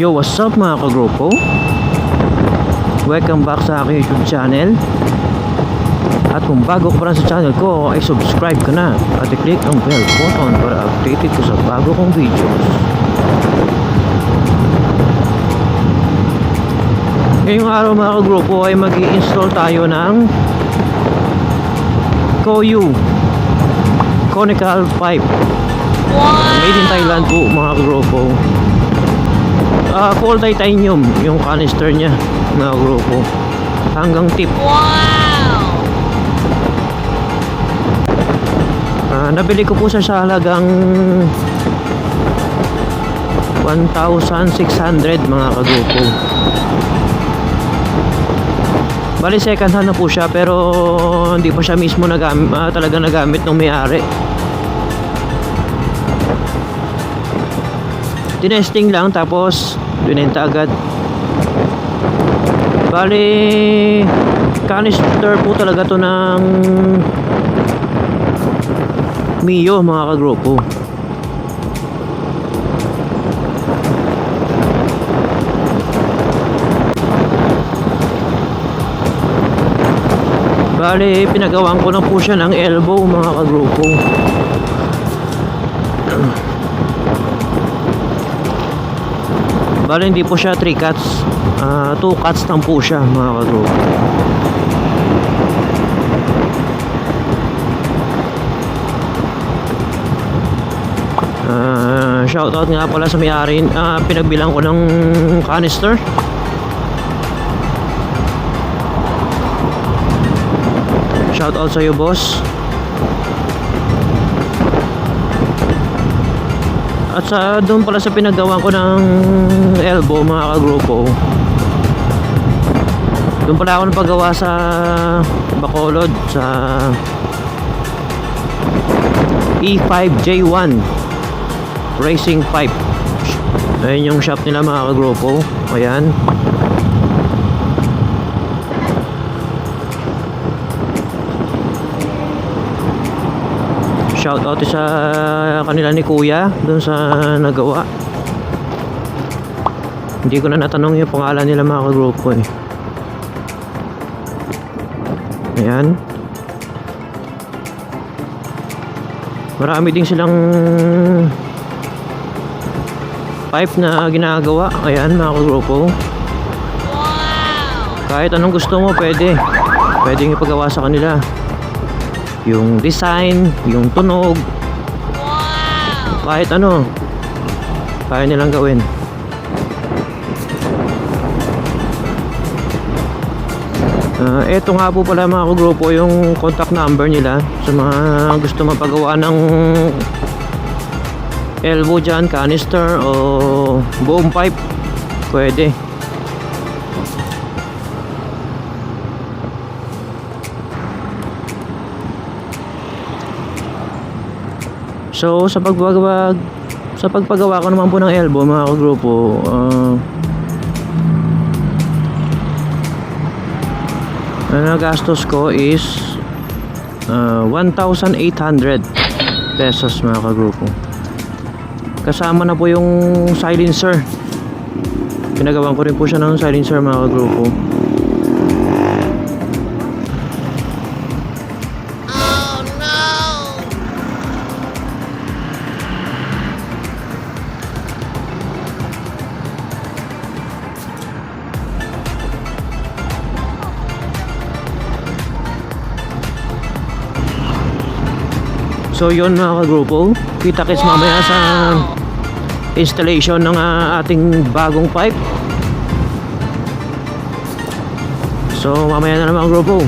Yo, what's up mga ka-GRO PO? Welcome back sa aking YouTube channel. At kung bago ka pa lang sa channel ko, ay subscribe ka na at i-click ang bell button para updated ko sa bago kong videos. Ngayong araw mga ka-GRO PO ay mag-i-install tayo ng kayo conical pipe. Made in Thailand po mga ka-GRO PO. Full titanium yung canister nya mga ka-GRO PO, hanggang tip. Nabili ko po sa halagang 1,600 mga ka-GRO PO. Bali second hand na po siya, pero hindi pa siya mismo talagang nagamit ng may-ari. Tinesting lang tapos binenta agad. Bali canister po talaga to ng Mio mga ka-GRO PO. Bali pinagawan ko na po siya ng elbow mga ka-GRO PO. Bali hindi po siya 3 cuts, 2 cuts lang po siya mga ka-GRO PO. Shoutout nga pala sa may-ari, pinagbilang ko ng canister. Shoutout sa iyo boss. At sa doon pala sa pinagawa ko ng elbow mga ka-GRO PO, doon pala ako napagawa sa Bacolod sa E5J1 Racing Pipe. Ayun yung shop nila mga ka-GRO PO. Ayan. Shout out sa kanila ni Kuya doon sa nagawa. Hindi ko na natanong yung pangalan nila mga ka-GRO PO eh. Ayan. Marami din silang pipe na ginagawa. Ayan mga ka-GRO PO. Kahit anong gusto mo pwedeng ipagawa sa kanila. Yung design, yung tunog, kahit ano kaya nilang gawin. Eto nga po pala mga ka-GRO PO yung contact number nila sa mga gusto mapagawa ng elbow dyan, canister o buong pipe. Pwede. So sa pagpagawa ko naman po ng elbow mga ka-GRO PO, nagastos ko is 1,800 pesos mga ka-GRO PO. Kasama na po yung silencer. Pinagawan ko rin po siya ng silencer mga ka-GRO PO. So yun mga ka-GRO PO, kita-kits mamaya sa installation ng ating bagong pipe. So mamaya na naman mga ka-GRO PO.